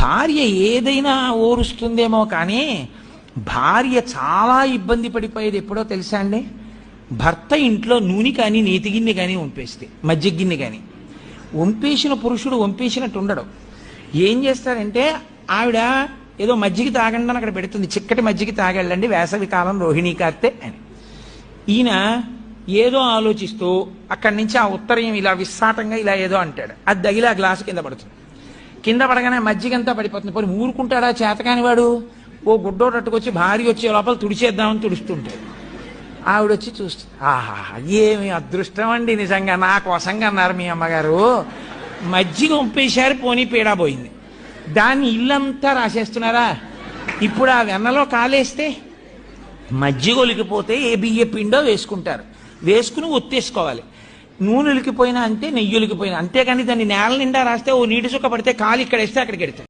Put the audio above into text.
భార్య ఏదైనా ఓరుస్తుందేమో కానీ భార్య చాలా ఇబ్బంది పడిపోయేది ఎప్పుడో తెలుసా అండి? భర్త ఇంట్లో నూనె కానీ నేతి గిన్నె కానీ వంపేస్తే, మజ్జిగ గిన్నె కానీ వంపేసిన పురుషుడు వంపేసినట్టు ఉండడు. ఏం చేస్తారంటే ఆవిడ ఏదో మజ్జిగ తాగండి అని అక్కడ పెడుతుంది, చిక్కటి మజ్జిగ తాగెళ్ళండి వేసవి కాలం రోహిణీ కార్తె అని. ఈయన ఏదో ఆలోచిస్తూ అక్కడి నుంచి ఆ ఉత్తరయం ఇలా విస్సాటంగా ఇలా ఏదో అంటాడు, అది తగిలి ఆ గ్లాసు కింద పడుతుంది. కింద పడగానే మజ్జిగంతా పడిపోతుంది. పోనీ ఊరుకుంటాడా చేతకాని వాడు? ఓ గుడ్డోటట్టుకొచ్చి భార్య వచ్చే లోపల తుడిచేద్దామని తుడుస్తుంటాడు. ఆవిడ వచ్చి చూస్తుంది, ఆహా ఏమి అదృష్టం అండి, నిజంగా నా కోసంగా అన్నారు మీ అమ్మగారు, మజ్జిగ వంపేశారు, పోనీ పీడా పోయింది. దాన్ని ఇల్లంతా రాసేస్తున్నారా? ఇప్పుడు ఆ వెన్నలో కాలేస్తే మజ్జిగ ఒలికిపోతే ఏ బియ్య పిండో వేసుకుంటారు, వేసుకుని ఒత్తేసుకోవాలి. నూనె ఉలికిపోయినా అంతే, నెయ్యి ఉలికిపోయినా అంతేకాని దాన్ని నేల నిండా రాస్తే ఓ నీటి చుక్క పడితే కాలు ఇక్కడ వేస్తే అక్కడికి వెళ్తాయి.